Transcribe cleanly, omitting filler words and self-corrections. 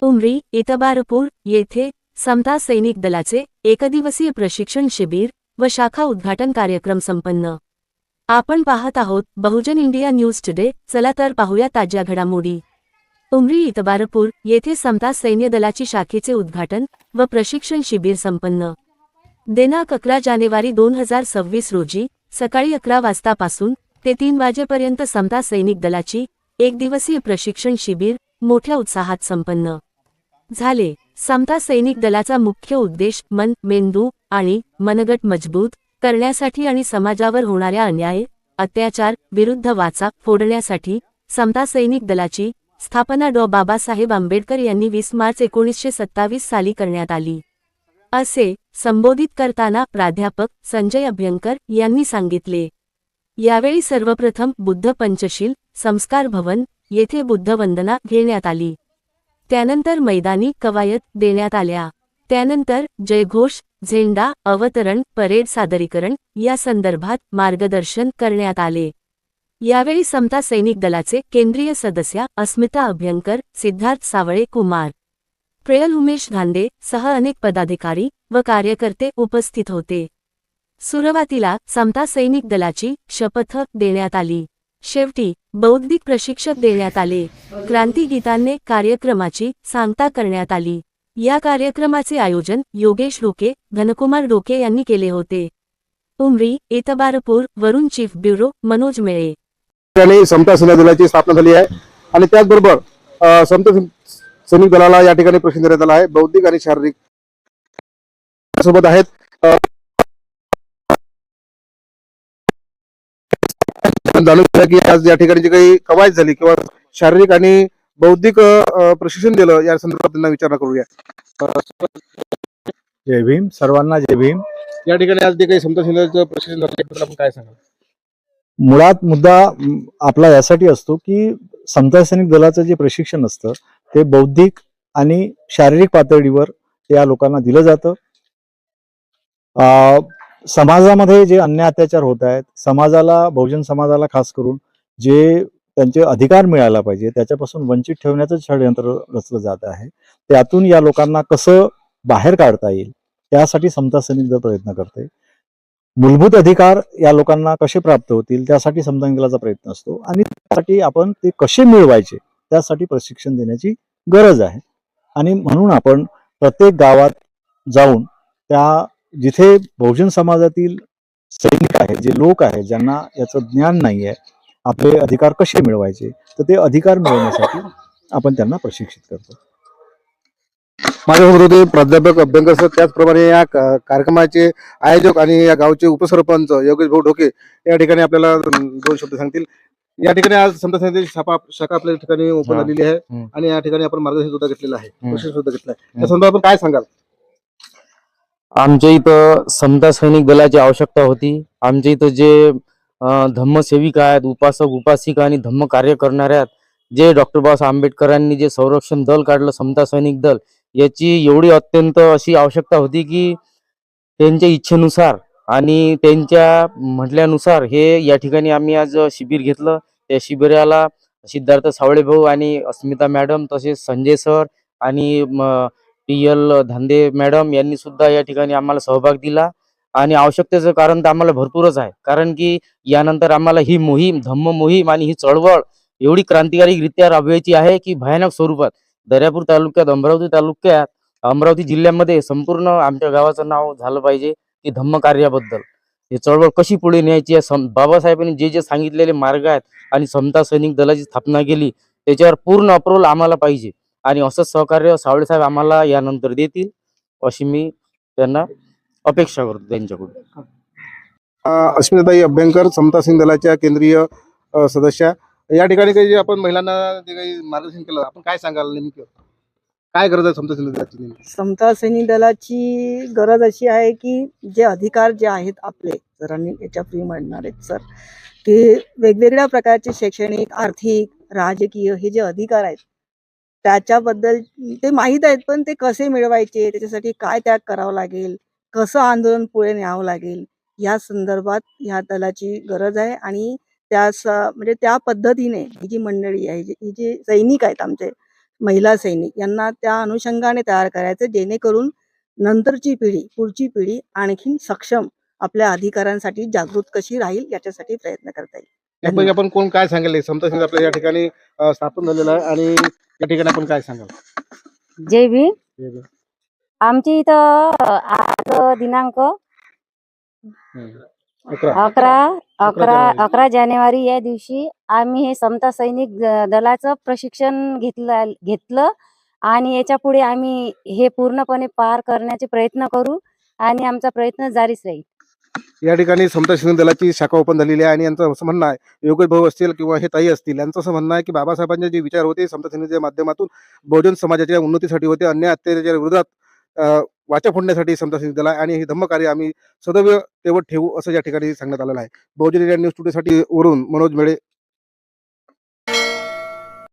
उमरी इतबारपूर येथे समता सैनिक दलाचे एकदिवसीय प्रशिक्षण शिबिर व शाखा उद्घाटन कार्यक्रम संपन्न। आपण पाहत आहोत बहुजन इंडिया न्यूज टुडे। चला तर पाहूया ताज्या घडामोडी। उमरी इतबारपूर येथे समता सैन्य दलाची शाखेचे उद्घाटन व प्रशिक्षण शिबिर संपन्न। दिनांक 11 जानेवारी 2026 रोजी सकाळी 11 वाजतापासून ते 3 वाजेपर्यंत समता सैनिक दलाची एकदिवसीय प्रशिक्षण शिबिर मोठ्या उत्साहात संपन्न झाले। समता सैनिक दलाचा मुख्य उद्देश मन, मेंदू आणि मनगट मजबूत करण्यासाठी आणि समाजावर होणाऱ्या अन्याय, अत्याचार विरुद्ध वाचा फोडण्यासाठी समता सैनिक दलाची स्थापना डॉ. बाबासाहेब आंबेडकर यांनी 20 मार्च 1927 साली करण्यात आली, असे संबोधित करताना प्राध्यापक संजय अभ्यंकर यांनी सांगितले। यावेळी सर्वप्रथम बुद्ध पंचशील संस्कार भवन येथे बुद्धवंदना घेण्यात आली। त्यानंतर मैदानी कवायत देण्यात आल्या। त्यानंतर जयघोष, झेंडा अवतरण, परेड सादरीकरण या संदर्भात मार्गदर्शन करण्यात आले। यावेळी समता सैनिक दलाचे केंद्रीय सदस्य अस्मिता अभ्यंकर, सिद्धार्थ सावळे कुमार, प्रेयल उमेश धांदे सह अनेक पदाधिकारी व कार्यकर्ते उपस्थित होते। सुरुवातीला समता सैनिक दलाची शपथ देण्यात आली। शेवटी बौद्धिक प्रशिक्षक देण्यात आले। क्रांतिगीतांनी कार्यक्रमाची सांगता करण्यात आली। या कार्यक्रमाचे आयोजन योगेश डोके, धनकुमार डोके यांनी केले होते। उमरी इतबारपूर वरून चीफ ब्युरो मनोज मेळे यांनी समता सैनिक दलाची स्थापना झाली आहे आणि त्याचबरोबर समता सैनिक दलाला या ठिकाणी प्रशिक्षण देण्यात आलं आहे। बौद्धिक आणि शारीरिक सोबत आहेत। जाणून घ्या की आज या ठिकाणी जी काही कवायत झाली किंवा शारीरिक आणि बौद्धिक प्रशिक्षण दिलं या संदर्भात त्यांना विचारणा करूया। जय भीम, सर्वांना जय भीम। या ठिकाणी आज जे काही समता सैनिक दलाचं प्रशिक्षण झालं त्याबद्दल आपण काय सांगाल? मुळात मुद्दा आपला यासाठी असतो की समता सैनिक दलाचं जे प्रशिक्षण असतं ते बौद्धिक आणि शारीरिक पातळीवर या लोकांना दिलं जातं। समाजामध्ये जे अन्याय अत्याचार होत आहेत, समाजाला, बहुजन समाजाला खास करून जे त्यांचे अधिकार मिळायला पाहिजे त्याच्यापासून वंचित ठेवण्याचं षडयंत्र रचलं जात आहे। त्यातून या लोकांना कसं बाहेर काढता येईल त्यासाठी समता सैनिक दल प्रयत्न करते। मूलभूत अधिकार या लोकांना कसे प्राप्त होतील त्यासाठी समता सैनिक दलाचा प्रयत्न असतो आणि त्यासाठी आपण ते कसे मिळवायचे त्यासाठी प्रशिक्षण देण्याची गरज आहे। आणि म्हणून आपण प्रत्येक गावात जाऊन त्या जिथे बहुजन समाजातील सैनिक आहेत, जे लोक आहेत ज्यांना याचं ज्ञान नाहीये आपले अधिकार कसे मिळवायचे, तर ते अधिकार मिळवण्यासाठी आपण त्यांना प्रशिक्षित करतो। माझ्यासोबत होते प्राध्यापक अभ्यंकर सर, त्याचप्रमाणे या कार्यक्रमाचे आयोजक आणि या गावचे उपसरपंच योगेश भाऊ ढोके या ठिकाणी आपल्याला 2 शब्द सांगतील। या ठिकाणी आज समता सैनिक दलाची शाखा आपल्या ठिकाणी ओपन झालेली आहे आणि या ठिकाणी आपण मार्गदर्शन सुद्धा घेतलेलं आहे, प्रशिक्षण सुद्धा घेतलं आहे। त्या संदर्भात आपण काय सांगाल? आमच्या इथं समता सैनिक दलाची आवश्यकता होती। आमच्या इथं जे धम्मसेविका आहेत, उपासक उपासिका आणि धम्म कार्य करणाऱ्या जे डॉक्टर बाबासाहेब आंबेडकरांनी जे संरक्षण दल काढलं समता सैनिक दल, याची एवढी अत्यंत अशी आवश्यकता होती की त्यांच्या इच्छेनुसार आणि त्यांच्या म्हटल्यानुसार हे या ठिकाणी आम्ही आज शिबिर घेतलं। त्या शिबिराला सिद्धार्थ सावळे भाऊ आणि अस्मिता मॅडम तसेच संजय सर आणि PL धांदे मॅडम यांनी सुद्धा या ठिकाणी आम्हाला सहभाग दिला। आणि आवश्यकतेचं कारण तर आम्हाला भरपूरच आहे, कारण की यानंतर आम्हाला ही मोहीम, धम्म मोहीम आणि ही चळवळ एवढी क्रांतिकारीरित्या राबवायची आहे की भयानक स्वरूपात दर्यापूर तालुक्यात, अमरावती जिल्ह्यामध्ये संपूर्ण आमच्या गावाचं नाव झालं पाहिजे की धम्म कार्याबद्दल ही चळवळ कशी पुढे न्यायची आहे। बाबासाहेबांनी जे जे सांगितलेले मार्ग आहेत आणि समता सैनिक दलाची स्थापना केली त्याच्यावर पूर्ण अप्रूव्हल आम्हाला पाहिजे आणि असंच सहकार्य सावळे साहेब आम्हाला यानंतर देतील अशी मी त्यांना अपेक्षा करतो त्यांच्याकडून। अस्मिताताई अभ्यंकर, समता सैनिक दलाच्या केंद्रीय सदस्या, या ठिकाणी काही जे आपण महिलांना जे काही मार्गदर्शन केलं, आपण काय सांगाल? नेमकं काय गरज आहे समता सैनिक दलाची? समता सैनिक दलाची गरज अशी आहे की जे अधिकार जे आहेत आपले सरांनी याच्या फ्री म्हणणार आहेत सर, की वेगवेगळ्या प्रकारचे शैक्षणिक, आर्थिक, राजकीय हे जे अधिकार आहेत त्याच्याबद्दल ते माहीत आहेत, पण ते कसे मिळवायचे, त्याच्यासाठी काय त्याग करावं लागेल, कसं आंदोलन पुढे न्यावं लागेल या संदर्भात ह्या दलाची गरज आहे। आणि म्हणजे त्या पद्धतीने ही जी मंडळी आहे, ही जी सैनिक आहेत आमचे, महिला सैनिक यांना त्या अनुषंगाने तयार करायचं, जेणेकरून नंतरची पिढी, पुढची पिढी आणखीन सक्षम आपल्या अधिकारांसाठी जागृत कशी राहील याच्यासाठी प्रयत्न करता येईल. यापैकी आपण कोण काय सांगेल समता सैनिक आपल्या या ठिकाणी स्थापन झालेलं आहे आणि या ठिकाणी आपण काय सांगाल? जय भीम. आमच्या इथं आज दिनांक 11 जानेवारी या दिवशी आम्ही हे समता सैनिक दलाचं प्रशिक्षण घेतलं आणि याच्या पुढे आम्ही हे पूर्णपणे पार करण्याचे प्रयत्न करू आणि आमचा प्रयत्न जारीच राहील. या ठिकाणी समता सैनिक दलाची शाखा ओपन झालेली आहे आणि यांचं असं म्हणणं आहे, योगेश भाऊ असतील किंवा हे ताई असतील, यांचं असं म्हणणं आहे की बाबासाहेबांचे जे विचार होते समता सैनिकाच्या माध्यमातून बहुजन समाजाच्या उन्नतीसाठी होते, अन्याय अत्याचाराच्या विरोधात वाचा फोडण्यासाठी समता सैनिक दल आहे आणि हे धम्मकार्य आम्ही सदैव तेवढ ठेवू असं या ठिकाणी सांगण्यात आलेलं आहे. बहुजन इंडिया न्यूज टुडेसाठी वरून मनोज मेळे,